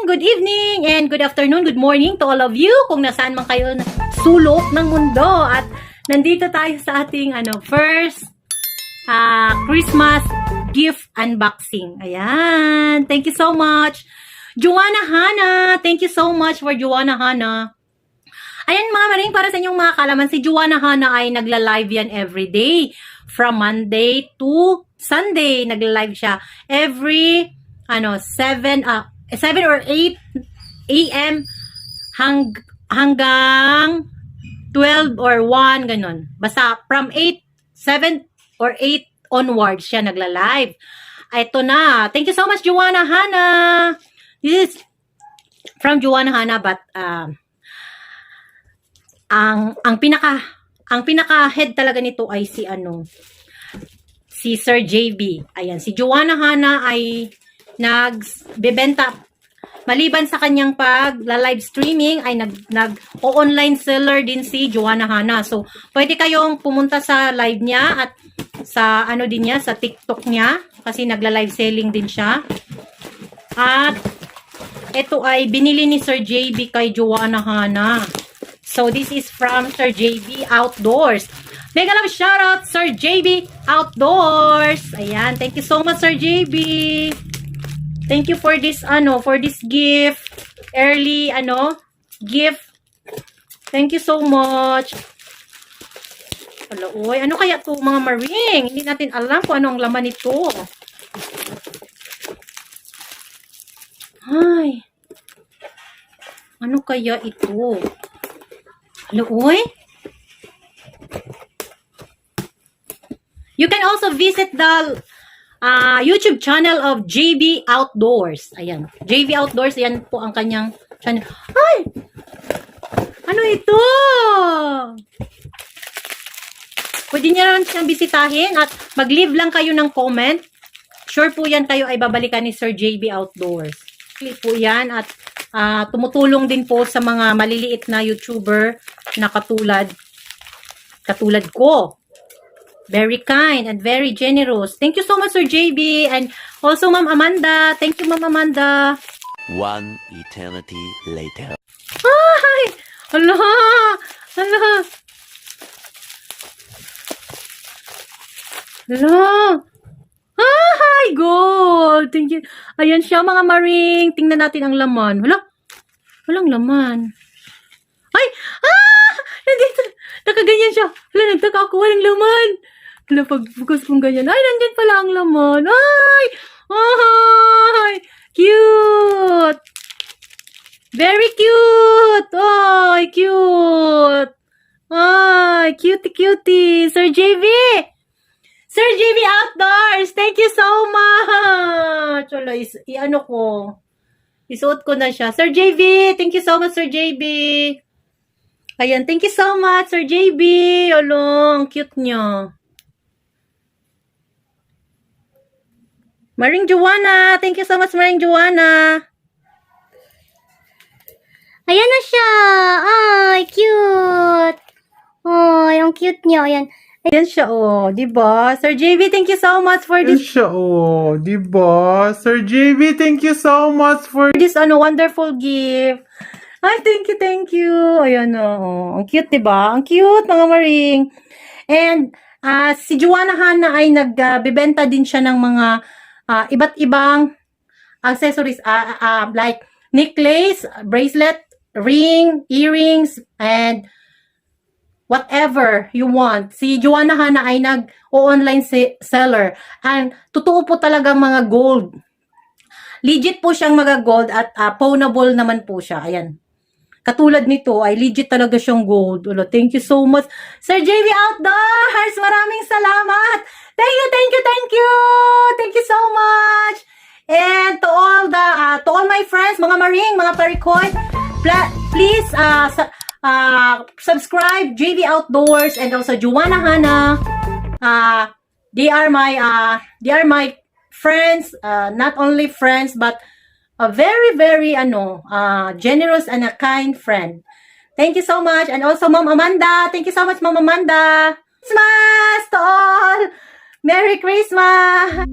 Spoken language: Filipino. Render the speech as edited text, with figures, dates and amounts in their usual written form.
good evening, and good afternoon, good morning to all of you kung nasaan man kayo sulok ng mundo. At nandito tayo sa ating first Christmas gift unboxing. Ayan. Thank you so much. Joanna Hana. Thank you so much for Joanna Hana. Ayan mga maring, para sa inyong mga kalaman, si Joanna Hana ay nagla-live yan everyday. From Monday to Sunday, nagla-live siya. Every 7 or 8 a.m. hanggang 12 or 1, ganun. Basta from 7 or 8 onwards siya nagla-live. Ito na. Thank you so much, Joanna Hana. This is from Joanna Hana, but ang pinaka head talaga nito ay si Sir JB. Ayan, si Joanna Hana ay nagbebenta, maliban sa kanyang live streaming, ay nag-online seller din si Joanna Hana. So, pwede kayong pumunta sa live niya at sa din niya, sa TikTok niya, kasi nagla-live selling din siya. At ito ay binili ni Sir JB kay Joanna Hana. So, this is from Sir JB Outdoors. Mega love shoutout, Sir JB Outdoors. Ayan, thank you so much, Sir JB. Thank you for this gift. Early gift. Thank you so much. Hala, oy, ano kaya 'to mga maring? Hindi natin alam kung ano ang laman nito. Ay. Ano kaya ito? Hala, oy. You can also visit the YouTube channel of JB Outdoors. Ayan. JB Outdoors, ayan po ang kanyang channel. Ay! Ano ito? Pwede niyo naman siyang bisitahin at mag-leave lang kayo ng comment. Sure po yan kayo ay babalikan ni Sir JB Outdoors. Click po yan at tumutulong din po sa mga maliliit na YouTuber na katulad ko. Very kind and very generous. Thank you so much, Sir JB. And also, Ma'am Amanda. Thank you, Ma'am Amanda. One eternity later. Ay! Allah! Allah! Allah! Ay! Gold! Thank you. Ayan siya, mga maring. Tingnan natin ang laman. Wala? Walang laman. Ay! Ah! Nandito. Nakaganyan siya. Wala, nagtaka ako. Walang laman. Wala, pagbukas kong ganyan. Ay, nandyan pala ang laman. Ay! Ay! Cute! Very cute! Ay, cute! Ay, cutie! Sir JB! Sir JB Outdoors! Thank you so much! Wala, isuot ko na siya. Sir JB! Thank you so much, Sir JB! Ayan, thank you so much, Sir JB! Ang cute niya. Maring Joanna! Thank you so much, Maring Joanna! Ayan na siya! Ay, cute! Ay, ang cute niya. Ayan. Ayan siya, diba? Sir JB, thank you so much for this. Ayan siya, diba? Sir JB, thank you so much for this wonderful gift. Ay, thank you. Ayan, ang cute, diba? Ang cute, mga maring. And, si Joanna Hana ay nagbebenta din siya ng mga iba't ibang accessories, like necklace, bracelet, ring, earrings, and whatever you want. Si Joanna Hana ay nag-online seller. And totoo po talagang mga gold. Legit po siyang mga gold at pawnable naman po siya. Ayan. Katulad nito ay legit talaga siyang gold. Thank you so much, Sir JB Outdoors. Maraming salamat. Thank you. Thank you so much. And to all my friends, mga maring, mga parikoy, please subscribe JB Outdoors and also Joanna Hana. They are my friends, not only friends but a very generous and a kind friend. Thank you so much. And also Ma'am Amanda. Thank you so much, Ma'am Amanda. Christmas to all. Merry Christmas.